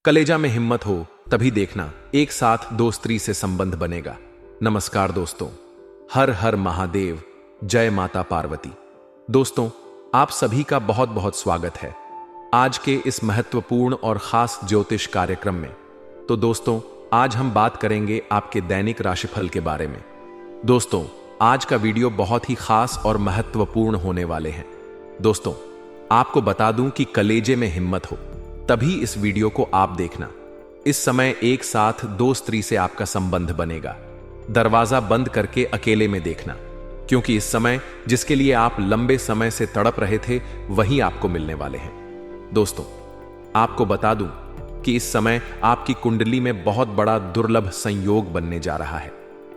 कलेजा में हिम्मत हो तभी देखना एक साथ दो स्त्री से संबंध बनेगा। नमस्कार दोस्तों, हर हर महादेव, जय माता पार्वती। दोस्तों, आप सभी का बहुत बहुत स्वागत है आज के इस महत्वपूर्ण और खास ज्योतिष कार्यक्रम में। तो दोस्तों, आज हम बात करेंगे आपके दैनिक राशिफल के बारे में। दोस्तों, आज का वीडियो बहुत ही खास और महत्वपूर्ण होने वाले हैं। दोस्तों, आपको बता दूं कि कलेजे में हिम्मत हो तभी इस वीडियो को आप देखना। इस समय एक साथ दो स्त्री से आपका संबंध बनेगा। दरवाजा बंद करके अकेले में देखना, क्योंकि इस समय जिसके लिए आप लंबे समय से तड़प रहे थे वही आपको मिलने वाले हैं। दोस्तों, आपको बता दूं कि इस समय आपकी कुंडली में बहुत बड़ा दुर्लभ संयोग बनने जा रहा है,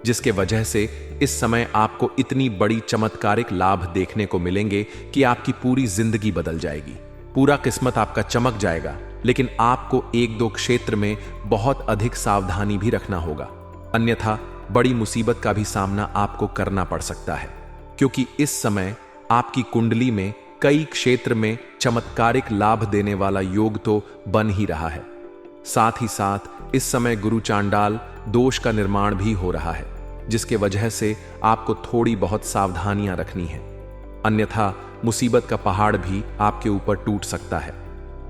जिसके वजह से इस समय आपको इतनी बड़ी चमत्कारिक लाभ देखने को मिलेंगे कि आपकी पूरी जिंदगी बदल जाएगी। पूरा किस्मत आपका चमक जाएगा, लेकिन आपको एक दो क्षेत्र में बहुत अधिक सावधानी भी रखना होगा, अन्यथा बड़ी मुसीबत का भी सामना आपको करना पड़ सकता है। क्योंकि इस समय आपकी कुंडली में कई क्षेत्र में चमत्कारिक लाभ देने वाला योग तो बन ही रहा है। साथ ही साथ इस समय गुरु चांडाल दोष का निर्माण भी हो रहा है, जिसके वजह से आपको थोड़ी बहुत सावधानियां रखनी है, अन्यथा मुसीबत का पहाड़ भी आपके ऊपर टूट सकता है।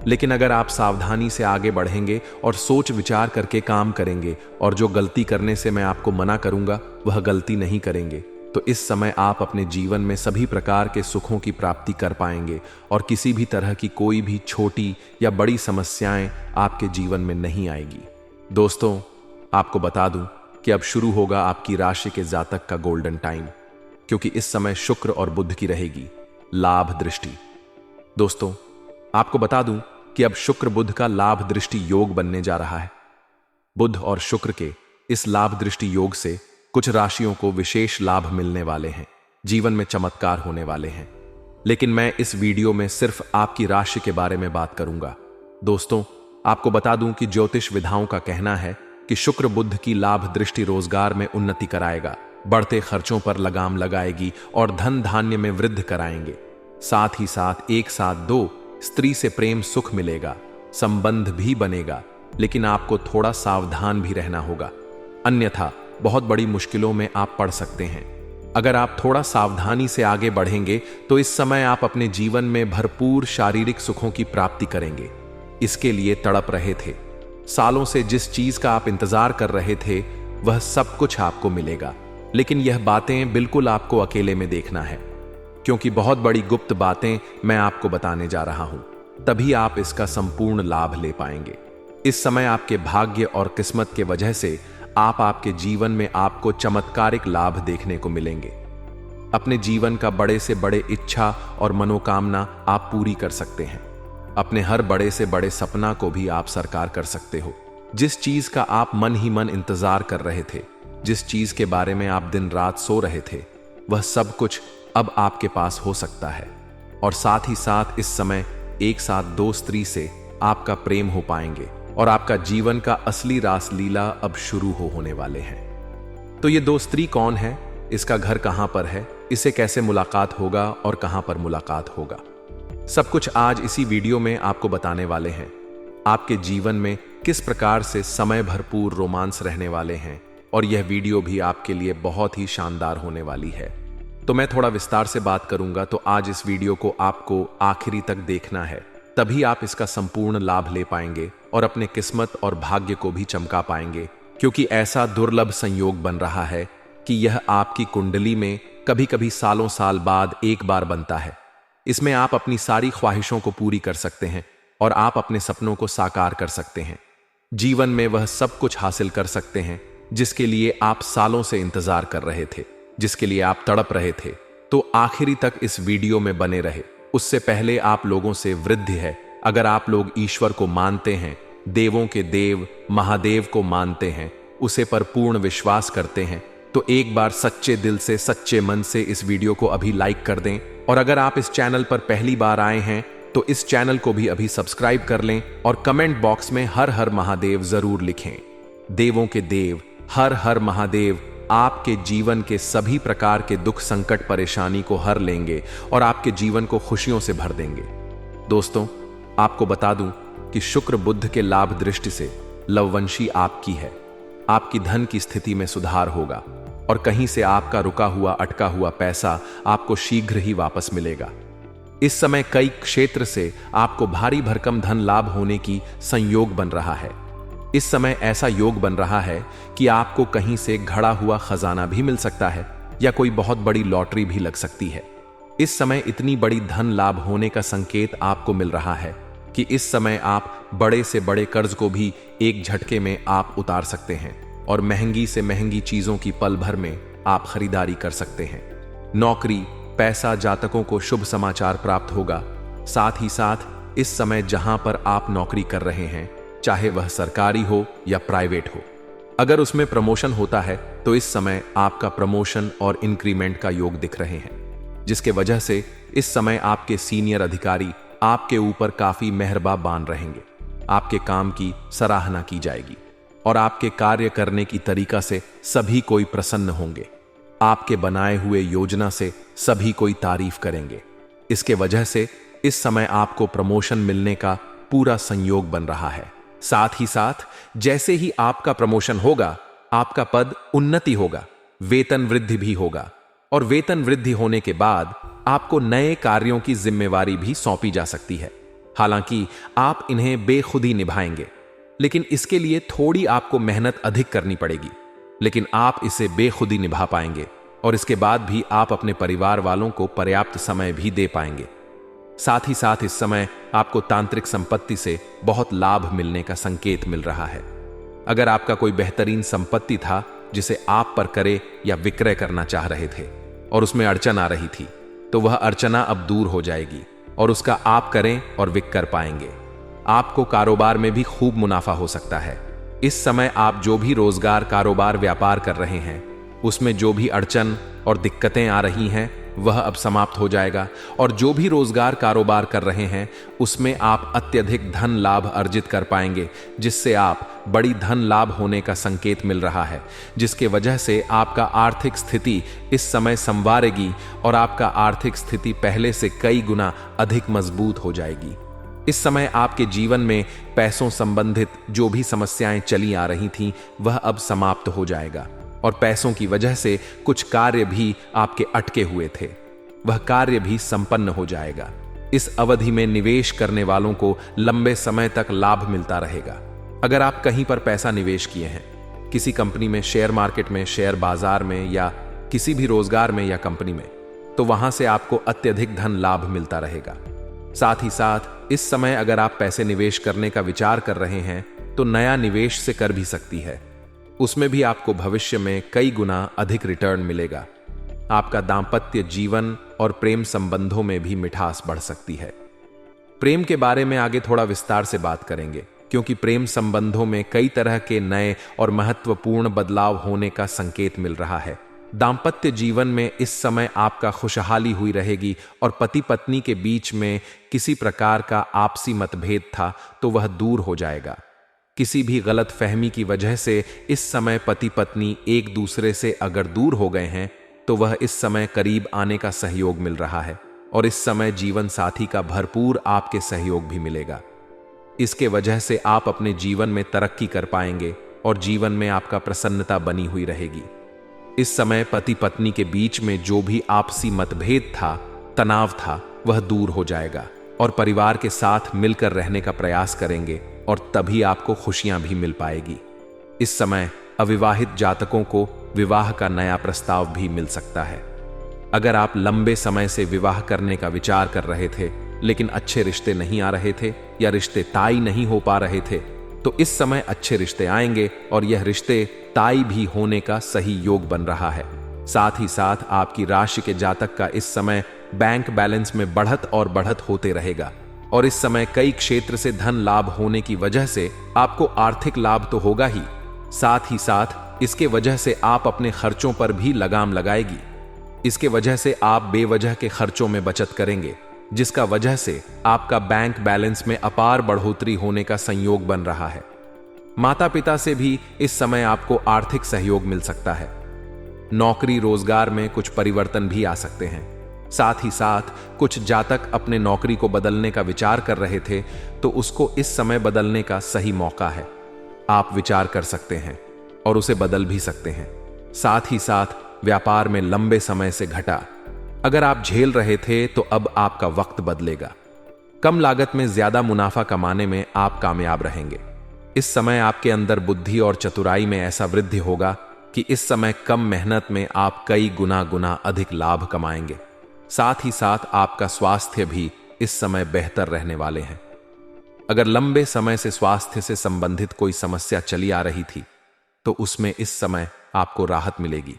लेकिन अगर आप सावधानी से आगे बढ़ेंगे और सोच विचार करके काम करेंगे और जो गलती करने से मैं आपको मना करूंगा वह गलती नहीं करेंगे, तो इस समय आप अपने जीवन में सभी प्रकार के सुखों की प्राप्ति कर पाएंगे और किसी भी तरह की कोई भी छोटी या बड़ी समस्याएं आपके जीवन में नहीं आएगी। दोस्तों, आपको बता दूं कि अब शुरू होगा आपकी राशि के जातक का गोल्डन टाइम, क्योंकि इस समय शुक्र और बुध की रहेगी लाभ दृष्टि। दोस्तों, आपको बता दूं कि अब शुक्र बुध का लाभ दृष्टि योग बनने जा रहा है। बुध और शुक्र के इस लाभ दृष्टि योग से कुछ राशियों को विशेष लाभ मिलने वाले हैं, जीवन में चमत्कार होने वाले हैं। लेकिन मैं इस वीडियो में सिर्फ आपकी राशि के बारे में बात करूंगा। दोस्तों, आपको बता दूं कि ज्योतिष विधाओं का कहना है कि शुक्र बुध की लाभ दृष्टि रोजगार में उन्नति कराएगा, बढ़ते खर्चों पर लगाम लगाएगी और धन धान्य में वृद्धि कराएंगे। साथ ही साथ एक साथ दो स्त्री से प्रेम सुख मिलेगा, संबंध भी बनेगा, लेकिन आपको थोड़ा सावधान भी रहना होगा, अन्यथा बहुत बड़ी मुश्किलों में आप पड़ सकते हैं। अगर आप थोड़ा सावधानी से आगे बढ़ेंगे तो इस समय आप अपने जीवन में भरपूर शारीरिक सुखों की प्राप्ति करेंगे। इसके लिए तड़प रहे थे, सालों से जिस चीज का आप इंतजार कर रहे थे वह सब कुछ आपको मिलेगा। लेकिन यह बातें बिल्कुल आपको अकेले में देखना है, क्योंकि बहुत बड़ी गुप्त बातें मैं आपको बताने जा रहा हूं, तभी आप इसका संपूर्ण लाभ ले पाएंगे। इस समय आपके भाग्य और किस्मत के वजह से आपके जीवन में आपको चमत्कारिक लाभ देखने को मिलेंगे। अपने जीवन का बड़े से बड़े इच्छा और मनोकामना आप पूरी कर सकते हैं। अपने हर बड़े से बड़े सपना को भी आप साकार कर सकते हो। जिस चीज का आप मन ही मन इंतजार कर रहे थे, जिस चीज के बारे में आप दिन रात सो रहे थे, वह सब कुछ अब आपके पास हो सकता है। और साथ ही साथ इस समय एक साथ दो स्त्री से आपका प्रेम हो पाएंगे और आपका जीवन का असली रासलीला अब शुरू होने वाले हैं। तो ये दो स्त्री कौन है, इसका घर कहां पर है, इसे कैसे मुलाकात होगा और कहां पर मुलाकात होगा, सब कुछ आज इसी वीडियो में आपको बताने वाले हैं। आपके जीवन में किस प्रकार से समय भरपूर रोमांस रहने वाले हैं और यह वीडियो भी आपके लिए बहुत ही शानदार होने वाली है। तो मैं थोड़ा विस्तार से बात करूंगा, तो आज इस वीडियो को आपको आखिरी तक देखना है, तभी आप इसका संपूर्ण लाभ ले पाएंगे और अपने किस्मत और भाग्य को भी चमका पाएंगे। क्योंकि ऐसा दुर्लभ संयोग बन रहा है कि यह आपकी कुंडली में कभी कभी सालों साल बाद एक बार बनता है। इसमें आप अपनी सारी ख्वाहिशों को पूरी कर सकते हैं और आप अपने सपनों को साकार कर सकते हैं। जीवन में वह सब कुछ हासिल कर सकते हैं जिसके लिए आप सालों से इंतजार कर रहे थे, जिसके लिए आप तड़प रहे थे। तो आखिरी तक इस वीडियो में बने रहे। उससे पहले आप लोगों से वृद्धि है, अगर आप लोग ईश्वर को मानते हैं, देवों के देव महादेव को मानते हैं, उसे पर पूर्ण विश्वास करते हैं, तो एक बार सच्चे दिल से सच्चे मन से इस वीडियो को अभी लाइक कर दें। और अगर आप इस चैनल पर पहली बार आए हैं तो इस चैनल को भी अभी सब्सक्राइब कर लें और कमेंट बॉक्स में हर हर महादेव जरूर लिखें। देवों के देव हर हर महादेव आपके जीवन के सभी प्रकार के दुख संकट परेशानी को हर लेंगे और आपके जीवन को खुशियों से भर देंगे। दोस्तों, आपको बता दूं कि शुक्र बुध के लाभ दृष्टि से लववंशी आपकी है। आपकी धन की स्थिति में सुधार होगा और कहीं से आपका रुका हुआ अटका हुआ पैसा आपको शीघ्र ही वापस मिलेगा। इस समय कई क्षेत्र से आपको भारी भरकम धन लाभ होने की संयोग बन रहा है। इस समय ऐसा योग बन रहा है कि आपको कहीं से घड़ा हुआ खजाना भी मिल सकता है या कोई बहुत बड़ी लॉटरी भी लग सकती है। इस समय इतनी बड़ी धन लाभ होने का संकेत आपको मिल रहा है कि इस समय आप बड़े से बड़े कर्ज को भी एक झटके में आप उतार सकते हैं और महंगी से महंगी चीजों की पल भर में आप खरीदारी कर सकते हैं। नौकरी, पैसा जातकों को शुभ समाचार प्राप्त होगा। साथ ही साथ इस समय जहां पर आप नौकरी कर रहे हैं, चाहे वह सरकारी हो या प्राइवेट हो, अगर उसमें प्रमोशन होता है तो इस समय आपका प्रमोशन और इंक्रीमेंट का योग दिख रहे हैं, जिसके वजह से इस समय आपके सीनियर अधिकारी आपके ऊपर काफी मेहरबान रहेंगे। आपके काम की सराहना की जाएगी और आपके कार्य करने की तरीका से सभी कोई प्रसन्न होंगे। आपके बनाए हुए योजना से सभी कोई तारीफ करेंगे। इसके वजह से इस समय आपको प्रमोशन मिलने का पूरा संयोग बन रहा है। साथ ही साथ जैसे ही आपका प्रमोशन होगा, आपका पद उन्नति होगा, वेतन वृद्धि भी होगा और वेतन वृद्धि होने के बाद आपको नए कार्यों की जिम्मेवारी भी सौंपी जा सकती है। हालांकि आप इन्हें बेखुदी निभाएंगे, लेकिन इसके लिए थोड़ी आपको मेहनत अधिक करनी पड़ेगी, लेकिन आप इसे बेखुदी निभा पाएंगे और इसके बाद भी आप अपने परिवार वालों को पर्याप्त समय भी दे पाएंगे। साथ ही साथ इस समय आपको तांत्रिक संपत्ति से बहुत लाभ मिलने का संकेत मिल रहा है। अगर आपका कोई बेहतरीन संपत्ति था जिसे आप पर क्रय या विक्रय करना चाह रहे थे और उसमें अड़चन आ रही थी, तो वह अर्चना अब दूर हो जाएगी और उसका आप करें और विक्रय कर पाएंगे। आपको कारोबार में भी खूब मुनाफा हो सकता है। इस समय आप जो भी रोजगार, कारोबार, व्यापार कर रहे हैं, उसमें जो भी अड़चन और दिक्कतें आ रही हैं वह अब समाप्त हो जाएगा और जो भी रोजगार, कारोबार कर रहे हैं उसमें आप अत्यधिक धन लाभ अर्जित कर पाएंगे, जिससे आप बड़ी धन लाभ होने का संकेत मिल रहा है, जिसके वजह से आपका आर्थिक स्थिति इस समय संवारेगी और आपका आर्थिक स्थिति पहले से कई गुना अधिक मजबूत हो जाएगी। इस समय आपके जीवन में पैसों संबंधित जो भी समस्याएं चली आ रही थीं वह अब समाप्त हो जाएगा और पैसों की वजह से कुछ कार्य भी आपके अटके हुए थे, वह कार्य भी संपन्न हो जाएगा। इस अवधि में निवेश करने वालों को लंबे समय तक लाभ मिलता रहेगा। अगर आप कहीं पर पैसा निवेश किए हैं, किसी कंपनी में, शेयर मार्केट में, शेयर बाजार में या किसी भी रोजगार में या कंपनी में, तो वहां से आपको अत्यधिक धन लाभ मिलता रहेगा। साथ ही साथ इस समय अगर आप पैसे निवेश करने का विचार कर रहे हैं तो नया निवेश से कर भी सकती है, उसमें भी आपको भविष्य में कई गुना अधिक रिटर्न मिलेगा। आपका दांपत्य जीवन और प्रेम संबंधों में भी मिठास बढ़ सकती है। प्रेम के बारे में आगे थोड़ा विस्तार से बात करेंगे, क्योंकि प्रेम संबंधों में कई तरह के नए और महत्वपूर्ण बदलाव होने का संकेत मिल रहा है। दांपत्य जीवन में इस समय आपका खुशहाली हुई रहेगी और पति पत्नी के बीच में किसी प्रकार का आपसी मतभेद था तो वह दूर हो जाएगा। किसी भी गलत फहमी की वजह से इस समय पति पत्नी एक दूसरे से अगर दूर हो गए हैं तो वह इस समय करीब आने का सहयोग मिल रहा है और इस समय जीवन साथी का भरपूर आपके सहयोग भी मिलेगा। इसके वजह से आप अपने जीवन में तरक्की कर पाएंगे और जीवन में आपका प्रसन्नता बनी हुई रहेगी। इस समय पति पत्नी के बीच में जो भी आपसी मतभेद था, तनाव था, वह दूर हो जाएगा और परिवार के साथ मिलकर रहने का प्रयास करेंगे और तभी आपको खुशियां भी मिल पाएगी। इस समय अविवाहित जातकों को विवाह का नया प्रस्ताव भी मिल सकता है। अगर आप लंबे समय से विवाह करने का विचार कर रहे थे लेकिन अच्छे रिश्ते नहीं आ रहे थे या रिश्ते तय नहीं हो पा रहे थे, तो इस समय अच्छे रिश्ते आएंगे और यह रिश्ते तय भी होने का सही योग बन रहा है। साथ ही साथ आपकी राशि के जातक का इस समय बैंक बैलेंस में बढ़त और बढ़त होते रहेगा और इस समय कई क्षेत्र से धन लाभ होने की वजह से आपको आर्थिक लाभ तो होगा ही, साथ ही साथ इसके वजह से आप अपने खर्चों पर भी लगाम लगाएगी। इसके वजह से आप बेवजह के खर्चों में बचत करेंगे, जिसका वजह से आपका बैंक बैलेंस में अपार बढ़ोतरी होने का संयोग बन रहा है। माता पिता से भी इस समय आपको आर्थिक सहयोग मिल सकता है। नौकरी रोजगार में कुछ परिवर्तन भी आ सकते हैं। साथ ही साथ कुछ जातक अपने नौकरी को बदलने का विचार कर रहे थे, तो उसको इस समय बदलने का सही मौका है। आप विचार कर सकते हैं और उसे बदल भी सकते हैं। साथ ही साथ व्यापार में लंबे समय से घटा अगर आप झेल रहे थे, तो अब आपका वक्त बदलेगा। कम लागत में ज्यादा मुनाफा कमाने में आप कामयाब रहेंगे। इस समय आपके अंदर बुद्धि और चतुराई में ऐसा वृद्धि होगा कि इस समय कम मेहनत में आप कई गुना अधिक लाभ कमाएंगे। साथ ही साथ आपका स्वास्थ्य भी इस समय बेहतर रहने वाले हैं। अगर लंबे समय से स्वास्थ्य से संबंधित कोई समस्या चली आ रही थी, तो उसमें इस समय आपको राहत मिलेगी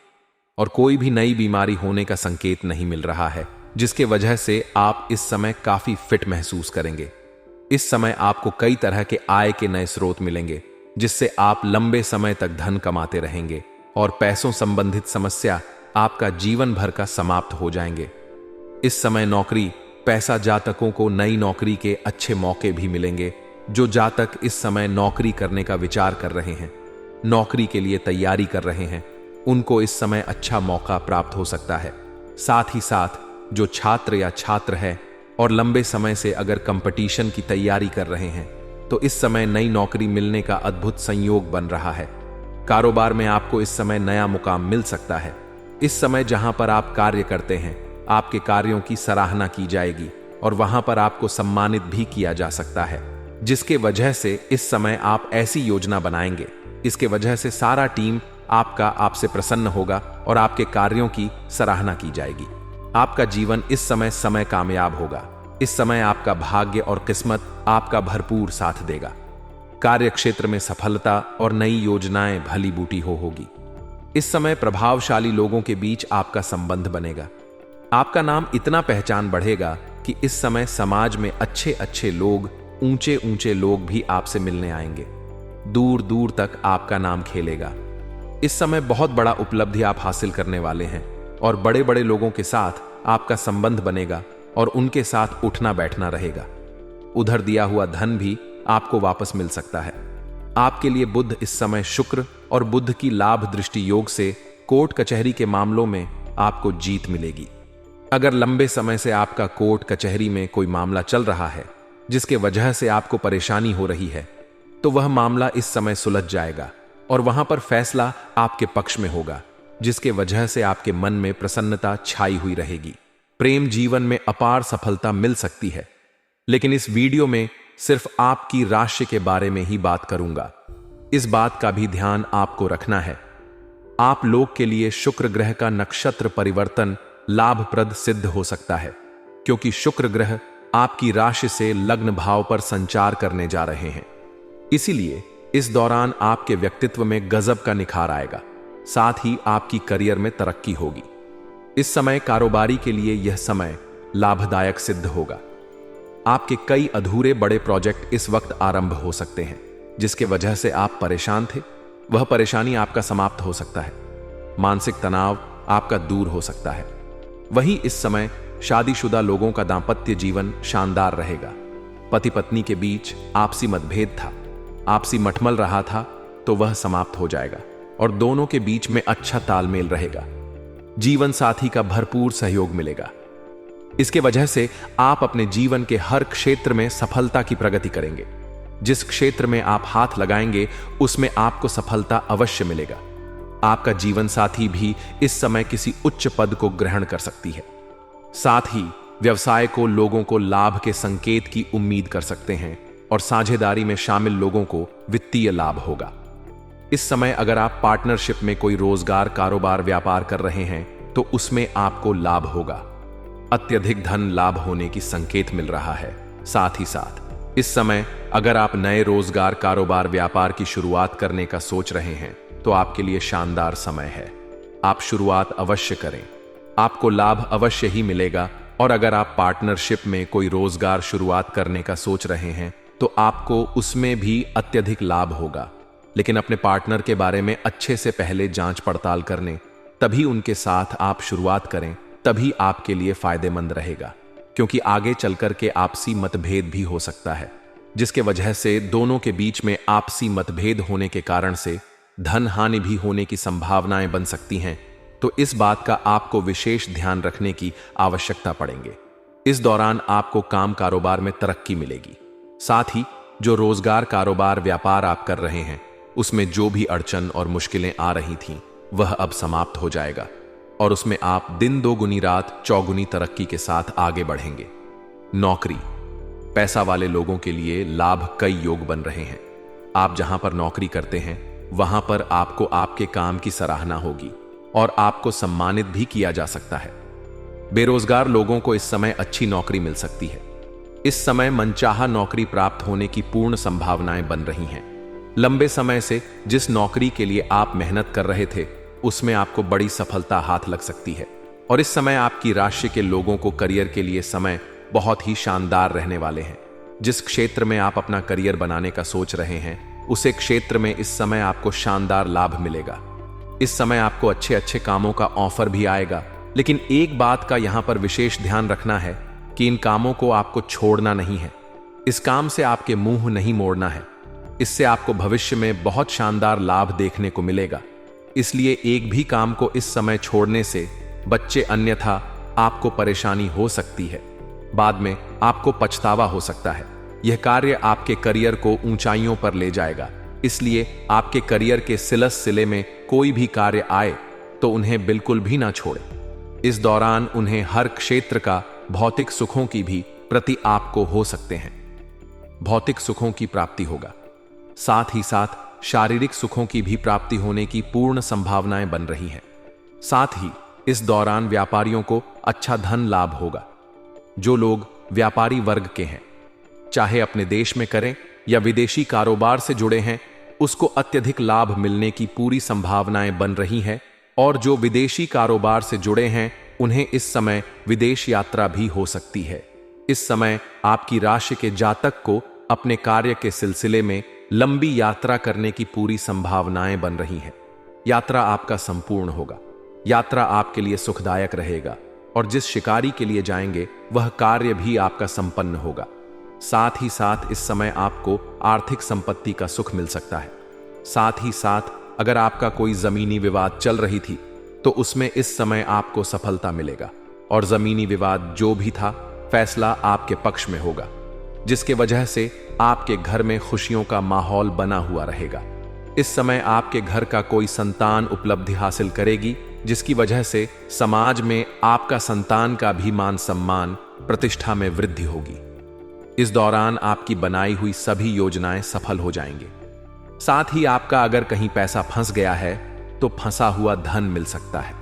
और कोई भी नई बीमारी होने का संकेत नहीं मिल रहा है, जिसके वजह से आप इस समय काफी फिट महसूस करेंगे। इस समय आपको कई तरह के आय के नए स्रोत मिलेंगे, जिससे आप लंबे समय तक धन कमाते रहेंगे और पैसों संबंधित समस्या आपका जीवन भर का समाप्त हो जाएंगे। इस समय नौकरी पैसा जातकों को नई नौकरी के अच्छे मौके भी मिलेंगे। जो जातक इस समय नौकरी करने का विचार कर रहे हैं, नौकरी के लिए तैयारी कर रहे हैं, उनको इस समय अच्छा मौका प्राप्त हो सकता है। साथ ही साथ जो छात्र या छात्र है और लंबे समय से अगर कंपटीशन की तैयारी कर रहे हैं, तो इस समय नई नौकरी मिलने का अद्भुत संयोग बन रहा है। कारोबार में आपको इस समय नया मुकाम मिल सकता है। इस समय जहां पर आप कार्य करते हैं, आपके कार्यों की सराहना की जाएगी और वहां पर आपको सम्मानित भी किया जा सकता है, जिसके वजह से इस समय आप ऐसी योजना बनाएंगे, इसके वजह से सारा टीम आपसे प्रसन्न होगा और आपके कार्यों की सराहना की जाएगी। आपका जीवन इस समय कामयाब होगा। इस समय आपका भाग्य और किस्मत आपका भरपूर साथ देगा। कार्य क्षेत्र में सफलता और नई योजनाएं भली बूटी होगी। इस समय प्रभावशाली लोगों के बीच आपका संबंध बनेगा। आपका नाम इतना पहचान बढ़ेगा कि इस समय समाज में अच्छे अच्छे लोग, ऊंचे ऊंचे लोग भी आपसे मिलने आएंगे। दूर दूर तक आपका नाम खेलेगा। इस समय बहुत बड़ा उपलब्धि आप हासिल करने वाले हैं और बड़े बड़े लोगों के साथ आपका संबंध बनेगा और उनके साथ उठना बैठना रहेगा। उधर दिया हुआ धन भी आपको वापस मिल सकता है। आपके लिए बुध इस समय शुक्र और बुध की लाभ दृष्टि योग से कोर्ट कचहरी के मामलों में आपको जीत मिलेगी। अगर लंबे समय से आपका कोर्ट कचहरी में कोई मामला चल रहा है, जिसके वजह से आपको परेशानी हो रही है, तो वह मामला इस समय सुलझ जाएगा और वहां पर फैसला आपके पक्ष में होगा, जिसके वजह से आपके मन में प्रसन्नता छाई हुई रहेगी। प्रेम जीवन में अपार सफलता मिल सकती है। लेकिन इस वीडियो में सिर्फ आपकी राशि के बारे में ही बात करूंगा। इस बात का भी ध्यान आपको रखना है, आप लोग के लिए शुक्र ग्रह का नक्षत्र परिवर्तन लाभप्रद सिद्ध हो सकता है, क्योंकि शुक्र ग्रह आपकी राशि से लग्न भाव पर संचार करने जा रहे हैं। इसीलिए इस दौरान आपके व्यक्तित्व में गजब का निखार आएगा, साथ ही आपकी करियर में तरक्की होगी। इस समय कारोबारी के लिए यह समय लाभदायक सिद्ध होगा। आपके कई अधूरे बड़े प्रोजेक्ट इस वक्त आरंभ हो सकते हैं, जिसके वजह से आप परेशान थे, वह परेशानी आपका समाप्त हो सकता है। मानसिक तनाव आपका दूर हो सकता है। वहीं इस समय शादीशुदा लोगों का दांपत्य जीवन शानदार रहेगा। पति पत्नी के बीच आपसी मतभेद था, आपसी मठमल रहा था, तो वह समाप्त हो जाएगा और दोनों के बीच में अच्छा तालमेल रहेगा। जीवन साथी का भरपूर सहयोग मिलेगा। इसके वजह से आप अपने जीवन के हर क्षेत्र में सफलता की प्रगति करेंगे। जिस क्षेत्र में आप हाथ लगाएंगे, उसमें आपको सफलता अवश्य मिलेगा। आपका जीवन साथी भी इस समय किसी उच्च पद को ग्रहण कर सकती है। साथ ही व्यवसाय को लोगों को लाभ के संकेत की उम्मीद कर सकते हैं और साझेदारी में शामिल लोगों को वित्तीय लाभ होगा। इस समय अगर आप पार्टनरशिप में कोई रोजगार, कारोबार, व्यापार कर रहे हैं, तो उसमें आपको लाभ होगा। अत्यधिक धन लाभ होने की संकेत मिल रहा है। साथ ही साथ इस समय अगर आप नए रोजगार, कारोबार, व्यापार की शुरुआत करने का सोच रहे हैं, तो आपके लिए शानदार समय है। आप शुरुआत अवश्य करें, आपको लाभ अवश्य ही मिलेगा। और अगर आप पार्टनरशिप में कोई रोजगार शुरुआत करने का सोच रहे हैं, तो आपको उसमें भी अत्यधिक लाभ होगा। लेकिन अपने पार्टनर के बारे में अच्छे से पहले जांच पड़ताल करने, तभी उनके साथ आप शुरुआत करें, तभी आपके लिए फायदेमंद रहेगा। क्योंकि आगे चलकर के आपसी मतभेद भी हो सकता है, जिसके वजह से दोनों के बीच में आपसी मतभेद होने के कारण से धन हानि भी होने की संभावनाएं बन सकती हैं। तो इस बात का आपको विशेष ध्यान रखने की आवश्यकता पड़ेंगे। इस दौरान आपको काम कारोबार में तरक्की मिलेगी। साथ ही जो रोजगार, कारोबार, व्यापार आप कर रहे हैं, उसमें जो भी अड़चन और मुश्किलें आ रही थीं, वह अब समाप्त हो जाएगा और उसमें आप दिन दोगुनी रात चौगुनी तरक्की के साथ आगे बढ़ेंगे। नौकरी, पैसा वाले लोगों के लिए लाभ कई योग बन रहे हैं। आप जहां पर नौकरी करते हैं वहां पर आपको आपके काम की सराहना होगी और आपको सम्मानित भी किया जा सकता है। बेरोजगार लोगों को इस समय अच्छी नौकरी मिल सकती है। इस समय मनचाहा नौकरी प्राप्त होने की पूर्ण संभावनाएं बन रही हैं। लंबे समय से जिस नौकरी के लिए आप मेहनत कर रहे थे, उसमें आपको बड़ी सफलता हाथ लग सकती है और इस समय आपकी राशि के लोगों को करियर के लिए समय बहुत ही शानदार रहने वाले हैं। जिस क्षेत्र में आप अपना करियर बनाने का सोच रहे हैं, उसे क्षेत्र में इस समय आपको शानदार लाभ मिलेगा। इस समय आपको अच्छे अच्छे कामों का ऑफर भी आएगा, लेकिन एक बात का यहां पर विशेष ध्यान रखना है कि इन कामों को आपको छोड़ना नहीं है। इस काम से आपके मुंह नहीं मोड़ना है। इससे आपको भविष्य में बहुत शानदार लाभ देखने को मिलेगा। इसलिए एक भी काम को इस समय छोड़ने से बच्चे, अन्यथा आपको परेशानी हो सकती है। बाद में आपको पछतावा हो सकता है। यह कार्य आपके करियर को ऊंचाइयों पर ले जाएगा। इसलिए आपके करियर के सिलसिले में कोई भी कार्य आए तो उन्हें बिल्कुल भी ना छोड़ें। इस दौरान उन्हें हर क्षेत्र का भौतिक सुखों की भी प्रति आपको हो सकते हैं। भौतिक सुखों की प्राप्ति होगा, साथ ही साथ शारीरिक सुखों की भी प्राप्ति होने की पूर्ण संभावनाएं बन रही हैं। साथ ही इस दौरान व्यापारियों को अच्छा धन लाभ होगा। जो लोग व्यापारी वर्ग के हैं, चाहे अपने देश में करें या विदेशी कारोबार से जुड़े हैं, उसको अत्यधिक लाभ मिलने की पूरी संभावनाएं बन रही हैं। और जो विदेशी कारोबार से जुड़े हैं, उन्हें इस समय विदेश यात्रा भी हो सकती है। इस समय आपकी राशि के जातक को अपने कार्य के सिलसिले में लंबी यात्रा करने की पूरी संभावनाएं बन रही हैं। यात्रा आपका संपूर्ण होगा। यात्रा आपके लिए सुखदायक रहेगा और जिस शिकारी के लिए जाएंगे वह कार्य भी आपका संपन्न होगा। साथ ही साथ इस समय आपको आर्थिक संपत्ति का सुख मिल सकता है। साथ ही साथ अगर आपका कोई जमीनी विवाद चल रही थी तो उसमें इस समय आपको सफलता मिलेगा और जमीनी विवाद जो भी था, फैसला आपके पक्ष में होगा, जिसके वजह से आपके घर में खुशियों का माहौल बना हुआ रहेगा। इस समय आपके घर का कोई संतान उपलब्धि हासिल करेगी, जिसकी वजह से समाज में आपका संतान का भी मान सम्मान, प्रतिष्ठा में वृद्धि होगी। इस दौरान आपकी बनाई हुई सभी योजनाएं सफल हो जाएंगी। साथ ही आपका अगर कहीं पैसा फंस गया है तो फंसा हुआ धन मिल सकता है।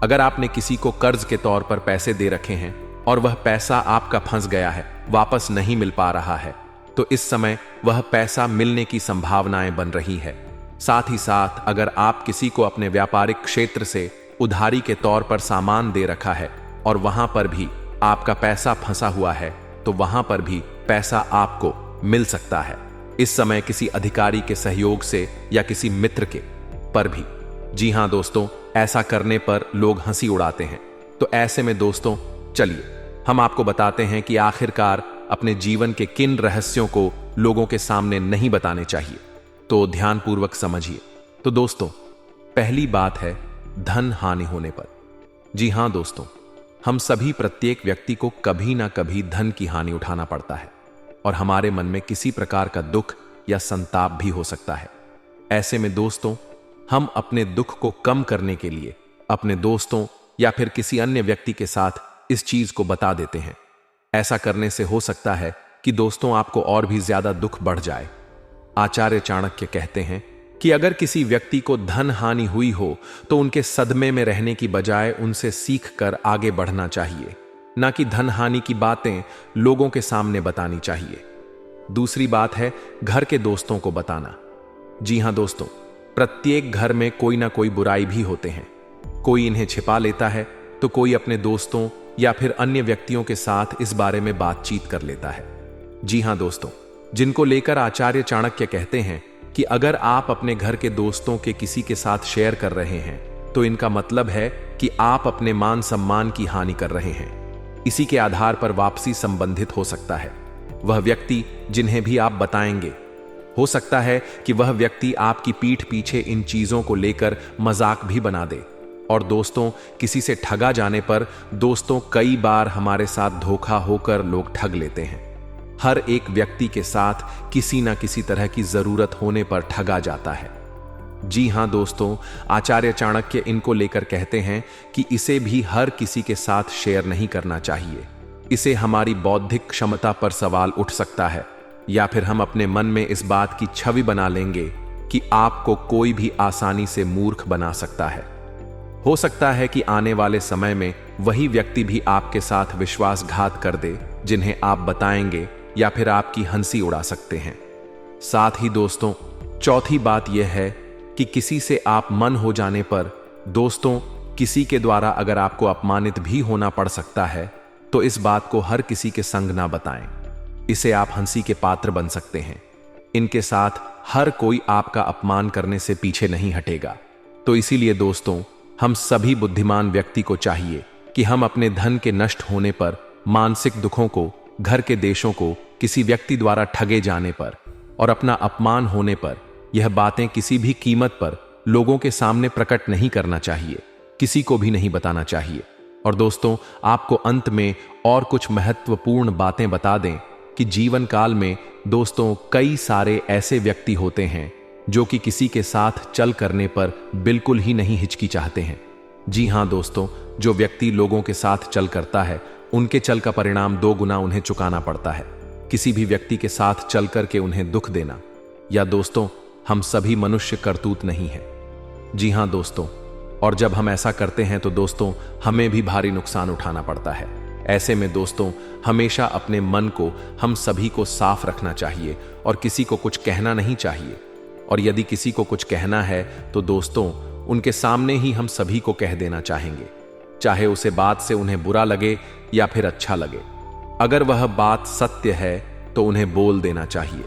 अगर आपने किसी को कर्ज के तौर पर पैसे दे रखे हैं और वह पैसा आपका फंस गया है, वापस नहीं मिल पा रहा है, तो इस समय वह पैसा मिलने की संभावनाएं बन रही है। साथ ही साथ अगर आप किसी को अपने व्यापारिक क्षेत्र से उधारी के तौर पर सामान दे रखा है और वहां पर भी आपका पैसा फंसा हुआ है, तो वहां पर भी पैसा आपको मिल सकता है। इस समय किसी अधिकारी के सहयोग से या किसी मित्र के पर भी। जी हां दोस्तों, ऐसा करने पर लोग हंसी उड़ाते हैं। तो ऐसे में दोस्तों, चलिए हम आपको बताते हैं कि आखिरकार अपने जीवन के किन रहस्यों को लोगों के सामने नहीं बताने चाहिए। तो ध्यानपूर्वक समझिए। तो दोस्तों, पहली बात है धन हानि होने पर। जी हां दोस्तों, हम सभी, प्रत्येक व्यक्ति को कभी ना कभी धन की हानि उठाना पड़ता है और हमारे मन में किसी प्रकार का दुख या संताप भी हो सकता है। ऐसे में दोस्तों, हम अपने दुख को कम करने के लिए अपने दोस्तों या फिर किसी अन्य व्यक्ति के साथ इस चीज को बता देते हैं। ऐसा करने से हो सकता है कि दोस्तों आपको और भी ज्यादा दुख बढ़ जाए। आचार्य चाणक्य कहते हैं कि अगर किसी व्यक्ति को धन हानि हुई हो तो उनके सदमे में रहने की बजाय उनसे सीख कर आगे बढ़ना चाहिए, ना कि धन हानि की बातें लोगों के सामने बतानी चाहिए। दूसरी बात है घर के दोस्तों को बताना। जी हां दोस्तों, प्रत्येक घर में कोई ना कोई बुराई भी होते हैं। कोई इन्हें छिपा लेता है तो कोई अपने दोस्तों या फिर अन्य व्यक्तियों के साथ इस बारे में बातचीत कर लेता है। जी हां दोस्तों, जिनको लेकर आचार्य चाणक्य कहते हैं कि अगर आप अपने घर के दोस्तों के किसी के साथ शेयर कर रहे हैं तो इनका मतलब है कि आप अपने मान सम्मान की हानि कर रहे हैं। इसी के आधार पर वापसी संबंधित हो सकता है। वह व्यक्ति जिन्हें भी आप बताएंगे, हो सकता है कि वह व्यक्ति आपकी पीठ पीछे इन चीजों को लेकर मजाक भी बना दे। और दोस्तों, किसी से ठगा जाने पर दोस्तों कई बार हमारे साथ धोखा होकर लोग ठग लेते हैं। हर एक व्यक्ति के साथ किसी ना किसी तरह की जरूरत होने पर ठगा जाता है। जी हां दोस्तों, आचार्य चाणक्य इनको लेकर कहते हैं कि इसे भी हर किसी के साथ शेयर नहीं करना चाहिए। इसे हमारी बौद्धिक क्षमता पर सवाल उठ सकता है, या फिर हम अपने मन में इस बात की छवि बना लेंगे कि आपको कोई भी आसानी से मूर्ख बना सकता है। हो सकता है कि आने वाले समय में वही व्यक्ति भी आपके साथ विश्वासघात कर दे जिन्हें आप बताएंगे, या फिर आपकी हंसी उड़ा सकते हैं। साथ ही दोस्तों, चौथी बात यह है कि किसी से आप मन हो जाने पर दोस्तों, किसी के द्वारा अगर आपको अपमानित भी होना पड़ सकता है तो इस बात को हर किसी के संग ना बताएं। इसे आप हंसी के पात्र बन सकते हैं। इनके साथ हर कोई आपका अपमान करने से पीछे नहीं हटेगा। तो इसीलिए दोस्तों, हम सभी बुद्धिमान व्यक्ति को चाहिए कि हम अपने धन के नष्ट होने पर, मानसिक दुखों को, घर के देशों को, किसी व्यक्ति द्वारा ठगे जाने पर और अपना अपमान होने पर यह बातें किसी भी कीमत पर लोगों के सामने प्रकट नहीं करना चाहिए, किसी को भी नहीं बताना चाहिए। और दोस्तों, आपको अंत में और कुछ महत्वपूर्ण बातें बता दें कि जीवन काल में दोस्तों कई सारे ऐसे व्यक्ति होते हैं जो कि किसी के साथ चल करने पर बिल्कुल ही नहीं हिचकिचाते हैं। जी हां दोस्तों, जो व्यक्ति लोगों के साथ चल करता है उनके चल का परिणाम 2 गुना उन्हें चुकाना पड़ता है। किसी भी व्यक्ति के साथ चल करके उन्हें दुख देना, या दोस्तों, हम सभी मनुष्य करतूत नहीं है। जी हां दोस्तों, और जब हम ऐसा करते हैं तो दोस्तों हमें भी भारी नुकसान उठाना पड़ता है। ऐसे में दोस्तों, हमेशा अपने मन को हम सभी को साफ रखना चाहिए और किसी को कुछ कहना नहीं चाहिए। और यदि किसी को कुछ कहना है तो दोस्तों उनके सामने ही हम सभी को कह देना चाहेंगे, चाहे उसे बात से उन्हें बुरा लगे या फिर अच्छा लगे। अगर वह बात सत्य है तो उन्हें बोल देना चाहिए।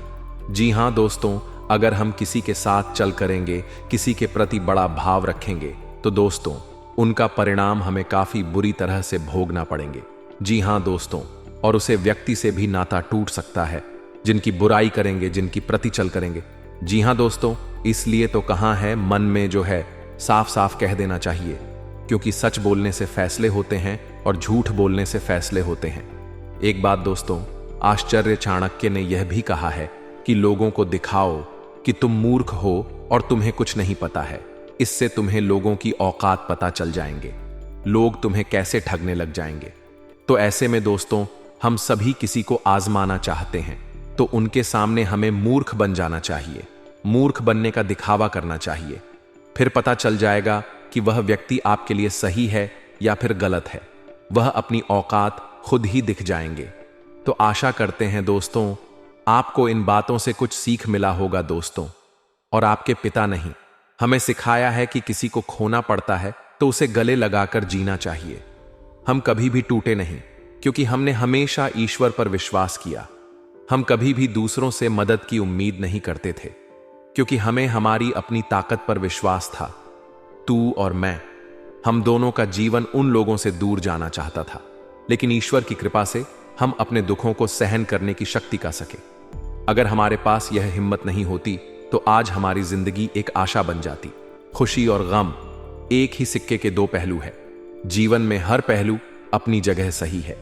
जी हां दोस्तों, अगर हम किसी के साथ चल करेंगे, किसी के प्रति बड़ा भाव रखेंगे तो दोस्तों उनका परिणाम हमें काफी बुरी तरह से भोगना पड़ेंगे। जी हां दोस्तों, और उसे व्यक्ति से भी नाता टूट सकता है जिनकी बुराई करेंगे, जिनकी प्रति चल करेंगे। जी हां दोस्तों, इसलिए तो कहा है मन में जो है साफ साफ कह देना चाहिए, क्योंकि सच बोलने से फैसले होते हैं और झूठ बोलने से फैसले होते हैं। एक बात दोस्तों, आचार्य चाणक्य ने यह भी कहा है कि लोगों को दिखाओ कि तुम मूर्ख हो और तुम्हें कुछ नहीं पता है। इससे तुम्हें लोगों की औकात पता चल जाएंगे, लोग तुम्हें कैसे ठगने लग जाएंगे। तो ऐसे में दोस्तों, हम सभी किसी को आजमाना चाहते हैं तो उनके सामने हमें मूर्ख बन जाना चाहिए, मूर्ख बनने का दिखावा करना चाहिए। फिर पता चल जाएगा कि वह व्यक्ति आपके लिए सही है या फिर गलत है। वह अपनी औकात खुद ही दिख जाएंगे। तो आशा करते हैं दोस्तों आपको इन बातों से कुछ सीख मिला होगा दोस्तों। और आपके पिता नहीं, हमें सिखाया है कि किसी को खोना पड़ता है तो उसे गले लगाकर जीना चाहिए। हम कभी भी टूटे नहीं, क्योंकि हमने हमेशा ईश्वर पर विश्वास किया। हम कभी भी दूसरों से मदद की उम्मीद नहीं करते थे, क्योंकि हमें हमारी अपनी ताकत पर विश्वास था। तू और मैं, हम दोनों का जीवन उन लोगों से दूर जाना चाहता था, लेकिन ईश्वर की कृपा से हम अपने दुखों को सहन करने की शक्ति का सके। अगर हमारे पास यह हिम्मत नहीं होती तो आज हमारी जिंदगी एक आशा बन जाती। खुशी और गम एक ही सिक्के के 2 पहलू है। जीवन में हर पहलू अपनी जगह सही है।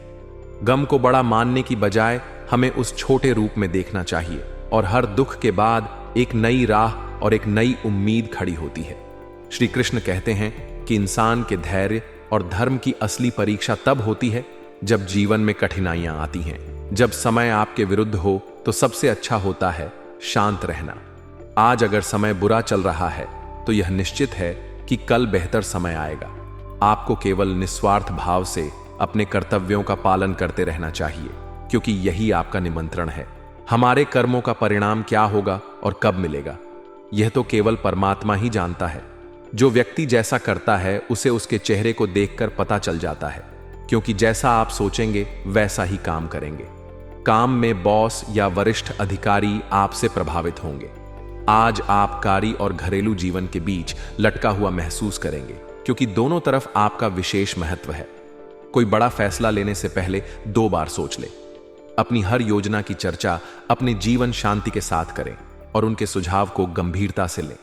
गम को बड़ा मानने की बजाय हमें उस छोटे रूप में देखना चाहिए, और हर दुख के बाद एक नई राह और एक नई उम्मीद खड़ी होती है। श्री कृष्ण कहते हैं कि इंसान के धैर्य और धर्म की असली परीक्षा तब होती है जब जीवन में कठिनाइयां आती हैं। जब समय आपके विरुद्ध हो तो सबसे अच्छा होता है शांत रहना। आज अगर समय बुरा चल रहा है तो यह निश्चित है कि कल बेहतर समय आएगा। आपको केवल निस्वार्थ भाव से अपने कर्तव्यों का पालन करते रहना चाहिए, क्योंकि यही आपका निमंत्रण है। हमारे कर्मों का परिणाम क्या होगा और कब मिलेगा, यह तो केवल परमात्मा ही जानता है। जो व्यक्ति जैसा करता है उसे उसके चेहरे को देखकर पता चल जाता है, क्योंकि जैसा आप सोचेंगे वैसा ही काम करेंगे। काम में बॉस या वरिष्ठ अधिकारी आपसे प्रभावित होंगे। आज आप कार्य और घरेलू जीवन के बीच लटका हुआ महसूस करेंगे, क्योंकि दोनों तरफ आपका विशेष महत्व है। कोई बड़ा फैसला लेने से पहले 2 बार सोच ले। अपनी हर योजना की चर्चा अपने जीवन शांति के साथ करें और उनके सुझाव को गंभीरता से लें।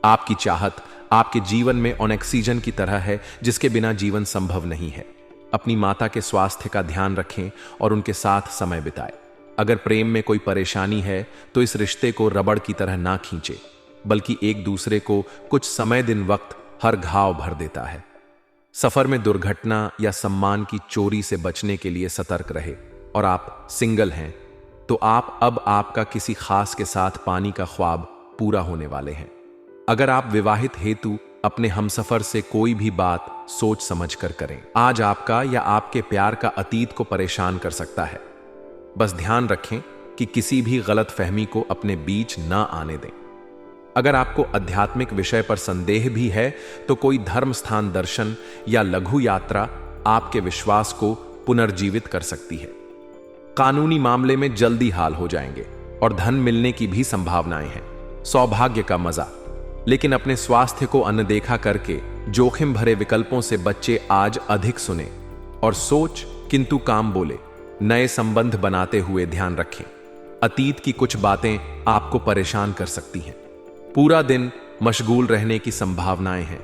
आपकी चाहत आपके जीवन में ऑक्सीजन की तरह है जिसके बिना जीवन संभव नहीं है। अपनी माता के स्वास्थ्य का ध्यान रखें और उनके साथ समय बिताएं। अगर प्रेम में कोई परेशानी है तो इस रिश्ते को रबड़ की तरह ना खींचे, बल्कि एक दूसरे को कुछ समय दिन वक्त हर घाव भर देता है। सफर में दुर्घटना या सम्मान की चोरी से बचने के लिए सतर्क रहे। और आप सिंगल हैं तो अब आपका किसी खास के साथ पानी का ख्वाब पूरा होने वाले हैं। अगर आप विवाहित हेतु अपने हमसफर से कोई भी बात सोच समझ कर करें। आज आपका या आपके प्यार का अतीत को परेशान कर सकता है। बस ध्यान रखें कि किसी भी गलत फहमी को अपने बीच ना आने दें। अगर आपको आध्यात्मिक विषय पर संदेह भी है तो कोई धर्म स्थान दर्शन या लघु यात्रा आपके विश्वास को पुनर्जीवित कर सकती है। कानूनी मामले में जल्दी हाल हो जाएंगे और धन मिलने की भी संभावनाएं हैं। सौभाग्य का मजा। लेकिन अपने स्वास्थ्य को अनदेखा करके जोखिम भरे विकल्पों से बच्चे आज अधिक सुने और सोच किंतु काम बोले। नए संबंध बनाते हुए ध्यान रखें, अतीत की कुछ बातें आपको परेशान कर सकती हैं। पूरा दिन मशगूल रहने की संभावनाएं हैं।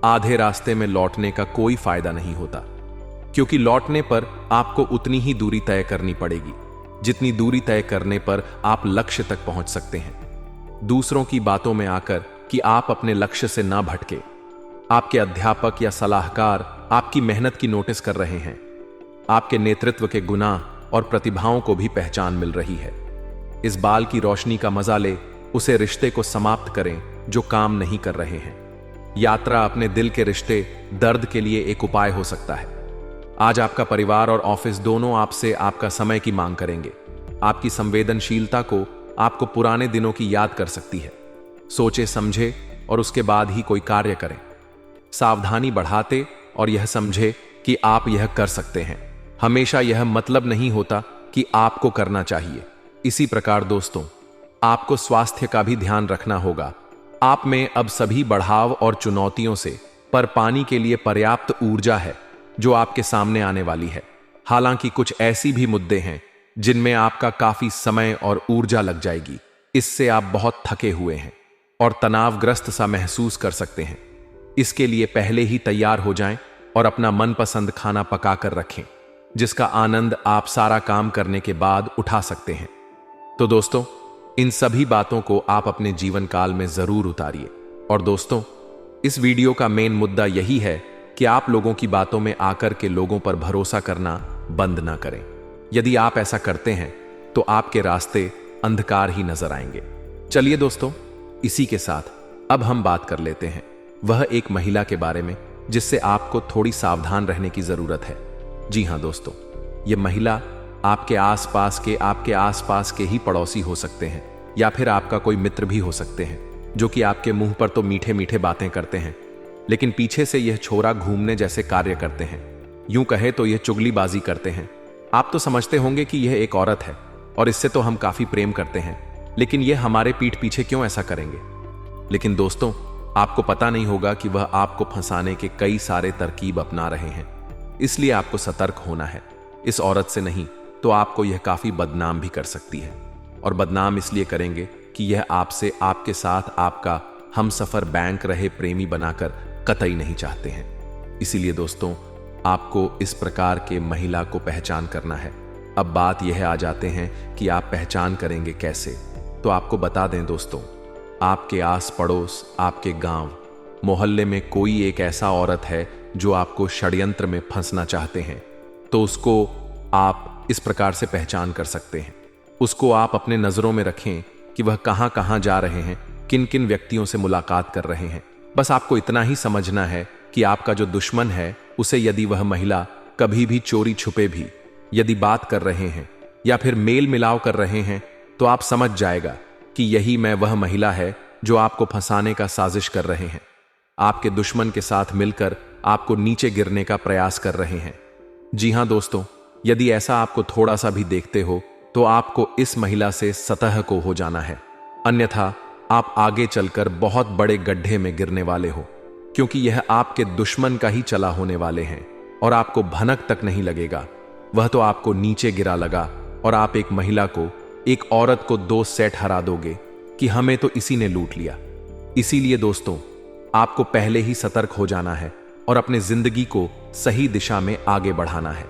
आधे रास्ते में लौटने का कोई फायदा नहीं होता, क्योंकि लौटने पर आपको उतनी ही दूरी तय करनी पड़ेगी जितनी दूरी तय करने पर आप लक्ष्य तक पहुंच सकते हैं। दूसरों की बातों में आकर कि आप अपने लक्ष्य से ना भटके। आपके अध्यापक या सलाहकार आपकी मेहनत की नोटिस कर रहे हैं। आपके नेतृत्व के गुनाह और प्रतिभाओं को भी पहचान मिल रही है। इस बाल की रोशनी का मजा ले, उसे रिश्ते को समाप्त करें जो काम नहीं कर रहे हैं। यात्रा अपने दिल के रिश्ते दर्द के लिए एक उपाय हो सकता है। आज आपका परिवार और ऑफिस दोनों आपसे आपका समय की मांग करेंगे। आपकी संवेदनशीलता को आपको पुराने दिनों की याद कर सकती है। सोचे समझे और उसके बाद ही कोई कार्य करें। सावधानी बढ़ाते और यह समझे कि आप यह कर सकते हैं। हमेशा यह मतलब नहीं होता कि आपको करना चाहिए। इसी प्रकार दोस्तों, आपको स्वास्थ्य का भी ध्यान रखना होगा। आप में अब सभी बढ़ाव और चुनौतियों से पर पानी के लिए पर्याप्त ऊर्जा है जो आपके सामने आने वाली है। हालांकि कुछ ऐसी भी मुद्दे हैं जिनमें आपका काफी समय और ऊर्जा लग जाएगी। इससे आप बहुत थके हुए हैं और तनावग्रस्त सा महसूस कर सकते हैं। इसके लिए पहले ही तैयार हो जाएं और अपना मनपसंद खाना पका कर रखें, जिसका आनंद आप सारा काम करने के बाद उठा सकते हैं। तो दोस्तों, इन सभी बातों को आप अपने जीवन काल में जरूर उतारिए। और दोस्तों, इस वीडियो का मेन मुद्दा यही है कि आप लोगों की बातों में आकर के लोगों पर भरोसा करना बंद ना करें। यदि आप ऐसा करते हैं तो आपके रास्ते अंधकार ही नजर आएंगे। चलिए दोस्तों, इसी के साथ अब हम बात कर लेते हैं वह एक महिला के बारे में जिससे आपको थोड़ी सावधान रहने की जरूरत है। जी हां दोस्तों, यह महिला आपके आसपास के ही पड़ोसी हो सकते हैं या फिर आपका कोई मित्र भी हो सकते हैं, जो कि आपके मुंह पर तो मीठे मीठे बातें करते हैं, लेकिन पीछे से यह छोरा घूमने जैसे कार्य करते हैं। यूं कहे तो यह चुगलीबाजी करते हैं। आप तो समझते होंगे कि यह एक औरत है और इससे तो हम काफी प्रेम करते हैं, लेकिन यह हमारे पीठ पीछे क्यों ऐसा करेंगे। लेकिन दोस्तों, आपको पता नहीं होगा कि वह आपको फंसाने के कई सारे तरकीब अपना रहे हैं। इसलिए आपको सतर्क होना है। इस औरत से नहीं तो आपको यह काफी बदनाम भी कर सकती है, और बदनाम इसलिए करेंगे कि यह आपसे आपके साथ आपका हमसफर बैंक रहे प्रेमी बनाकर कतई नहीं चाहते हैं। इसीलिए दोस्तों, आपको इस प्रकार के महिला को पहचान करना है। अब बात यह आ जाते हैं कि आप पहचान करेंगे कैसे। तो आपको बता दें दोस्तों, आपके आस पड़ोस, आपके गांव मोहल्ले में कोई एक ऐसा औरत है जो आपको षड्यंत्र में फंसना चाहते हैं, तो उसको आप इस प्रकार से पहचान कर सकते हैं। उसको आप अपने नजरों में रखें कि वह कहां कहां जा रहे हैं, किन किन व्यक्तियों से मुलाकात कर रहे हैं। बस आपको इतना ही समझना है कि आपका जो दुश्मन है उसे यदि वह महिला कभी भी चोरी छुपे भी यदि बात कर रहे हैं या फिर मेल मिलाव कर रहे हैं, तो आप समझ जाएगा कि यही मैं वह महिला है जो आपको फंसाने का साजिश कर रहे हैं। आपके दुश्मन के साथ मिलकर आपको नीचे गिरने का प्रयास कर रहे हैं। जी हां दोस्तों, यदि ऐसा आपको थोड़ा सा भी देखते हो तो आपको इस महिला से सतह को हो जाना है, अन्यथा आप आगे चलकर बहुत बड़े गड्ढे में गिरने वाले हो, क्योंकि यह आपके दुश्मन का ही चला होने वाले हैं और आपको भनक तक नहीं लगेगा। वह तो आपको नीचे गिरा लगा और आप एक महिला को, एक औरत को 2 सेट हरा दोगे कि हमें तो इसी ने लूट लिया। इसीलिए दोस्तों, आपको पहले ही सतर्क हो जाना है और अपने जिंदगी को सही दिशा में आगे बढ़ाना है।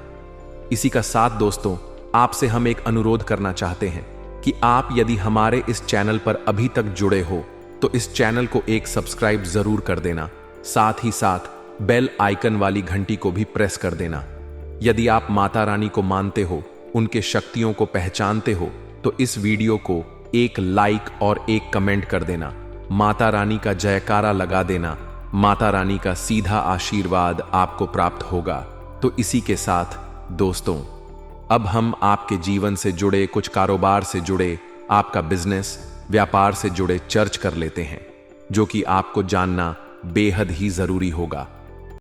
इसी का साथ दोस्तों, आपसे हम एक अनुरोध करना चाहते हैं कि आप यदि हमारे इस चैनल पर अभी तक जुड़े हो तो इस चैनल को एक सब्सक्राइब जरूर कर देना, साथ ही साथ बेल आइकन वाली घंटी को भी प्रेस कर देना। यदि आप माता रानी को मानते हो, उनके शक्तियों को पहचानते हो, तो इस वीडियो को एक लाइक और एक कमेंट कर देना। माता रानी का जयकारा लगा देना। माता रानी का सीधा आशीर्वाद आपको प्राप्त होगा। तो इसी के साथ दोस्तों, अब हम आपके जीवन से जुड़े, कुछ कारोबार से जुड़े, आपका बिजनेस, व्यापार से जुड़े चर्च कर लेते हैं, जो कि आपको जानना बेहद ही जरूरी होगा।